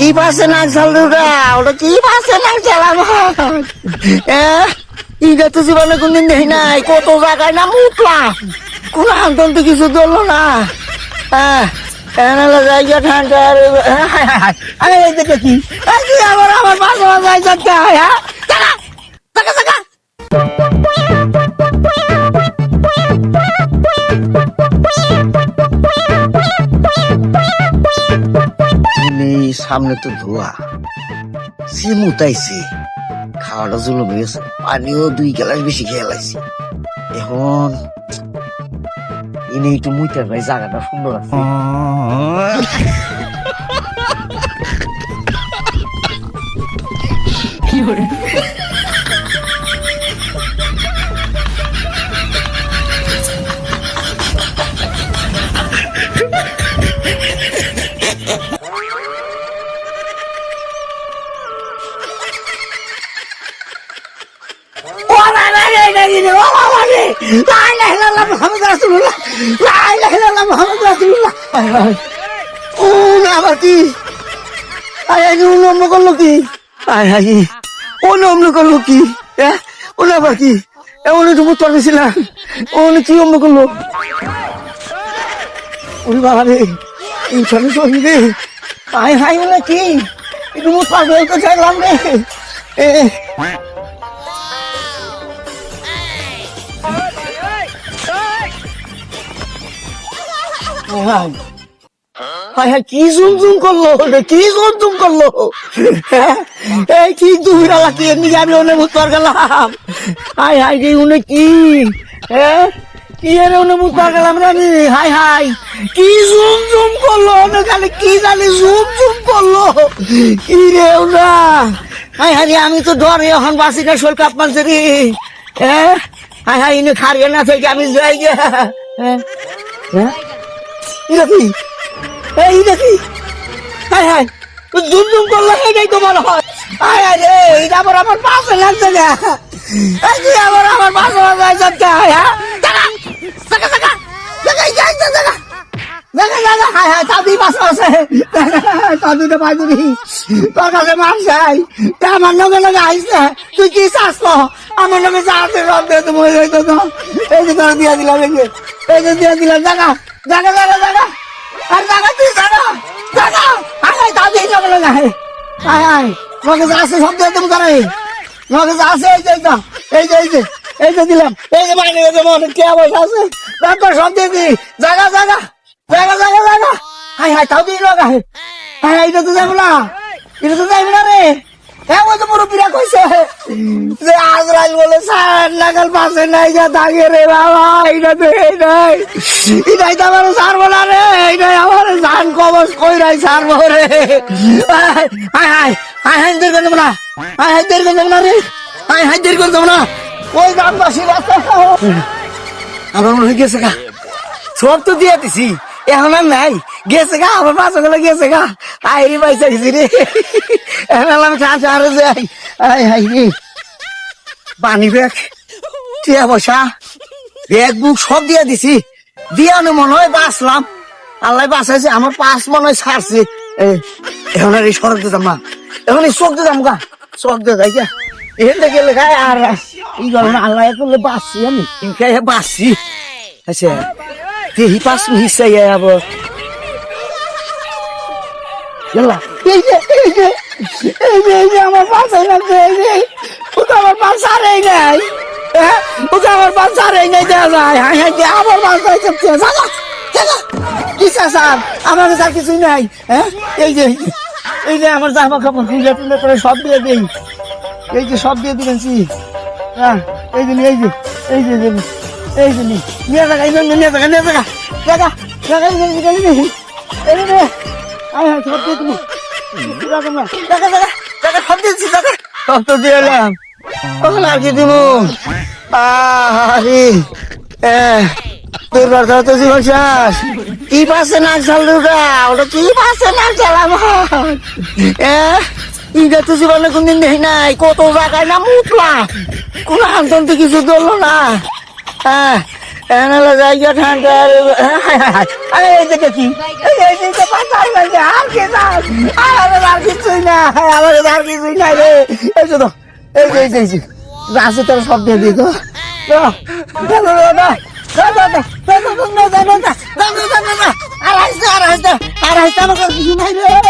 কি পাশে না চালুরা ওটা কি পাশে না চালাম ইটা তো জীবনে কোনদিন দেখি নাই কত জায়গায় না উঠলা কোন আন্দোলন তো কিছু ধরলো না জায়গা ঠান্ডা কি আমার আমার পাশে যাচ্ছে হ্যাঁ সামনে তো ধোয়া সিম উঠাইছে খাওয়াটা জুলুম হয়ে গেছে পানিও 2 গ্লাস বেশি খেয়ে লাইছি এখন এনে একটু মুইতে ভাই জায়গাটা সুন্দর আছে কি করে আবার কি অন্য করলো কি অন্য করলো কি ওনা আবার কি এমন একটু বুঝতে পারছিলাম ওনে কি অন্য করলো ওরে বাবা রে ইনশাল্লাহ সহি রে হাই হাই বলে কি একটু বুঝতে পারবে তো চাইলাম রে কি জুম করলো কি জুম করলো এই কি দুইটা লাগিয়ে নিয়ে আমি ওনে মুতার গেলাম হাই হাই রে উনি কি কি রে উনি মুতার গেলাম রে আমি হাই হাই কি জুম করলো ওনে খালি কি জানি জুম করলো কি রে ওনা হাই হাই আমি তো ডরে এখন বাসি না শোল কাপ মানছে রে হাই হাই ইনে খারিয়ে না থেকে আমি যাই গে কি এই দেখি হাই হাই জুম করলো এটাই তো মনে হয় হাই হাই রে এটা আবার আমার পাশে লাগছে না আমার পাশে যাচ্ছে হাই হাই হাই হাই তাদি পাশে আছে তাদিতে পাইনি তোর কাছে মার চাই তা আমার লগে লগে আইসে তুই কি চাস আমার লগে চাষে সব দিয়ে তো মরে যাইতো তো এই যে তোর দিয়া দিলাম এই যে দিয়া দিলাম জায়গা জায়গা জায়গা জায়গা আর জায়গা তুই জায়গা জায়গা হাই হাই তাদি লগে লগে হাই হাই লগে আছে সব দিয়ে তুমি জানাই লগে আছে এই যে দিলাম এই যে মাইনে মনে কে পয়সা আছে তারপর সব দিয়ে দি জায়গা জায়গা জায়গা জায়গা জায়গা হাই হাই তাও দিয়ে লগা হাই হাই এটা তো যাবো না রে হ্যাঁ ওই তো মুরব্বীরা কইছে যে আজরাইল বলে 4 লাগাল পাশে নাই যা দাঁড়িয়ে রে বাবা এটা তো এটাই তো আমার সারবো না রে এটাই আমার জান কবচ কইরাই সারবো রে হাই হাই হাই হাই দের করতে না হাই হাই দের করতে না রে হাই হাই দের করতে না ওই গ্রামবাসী রাস্তা আমার মনে হয়ে গেছে গা সব তো দিয়ে দিছি এখন আর নাই গেছে গা আমার পাশে গেলে গেছে গা আইরি পয়সা গেছি রে এখন আমি চাষে আরো যাই আই হাই রে পানি ব্যাগ টিয়া পয়সা ব্যাগ বুক সব দিয়ে দিছি দিয়ে মনে হয় বাঁচলাম আল্লাহ বাঁচাইছে আমার পাঁচ মনে হয় ছাড়ছে এখন আর এই সড়ক দিতাম না এখন এই চোখ দিতাম গা চোখ দিয়ে যাই গা এখান থেকে গেলে গায়ে আর এই গরমে আল্লাহ করলে বাঁচছি আমি বাঁচছি আচ্ছা দেহি 5 মিনিট চাই আবার এই যে আমার পাশে লাগছে এই যে ও তো আমার পাশ সারেই নাই ও তো আমার পাশ সারেই নাই দেওয়া যায় হাই হাই আমার পাশ কি স্যার আমার কাছে আর কিছুই নাই এই যে আমার জামা কাপড় তুলে তুলে করে সব দিয়ে দিই এই যে সব দিয়ে দিবেছি হ্যাঁ এই যে নিয়ে থাকা নিয়ে থাকা সব দিয়ে তুমি সব দিয়েছি সব তো দিয়ে এলাম আর কি দিব তোর কথা তো জীবন শেষ কি পাশে না চালুরা ওটা কি পাশে না চালাম ইটা তো জীবনে কোনদিন দেখি নাই কত জায়গায় না উঠলা কোন আন্দোলন তো কিছু ধরলো না জায়গা ঠান্ডা এই দেখে কি আর না, আমার কাছে আর কিছুই নাই রে। এই যে তো, এই যে, রাশি তোর সব দিয়ে দিত। আর আসতে আমার কাছে কিছু নাই রে।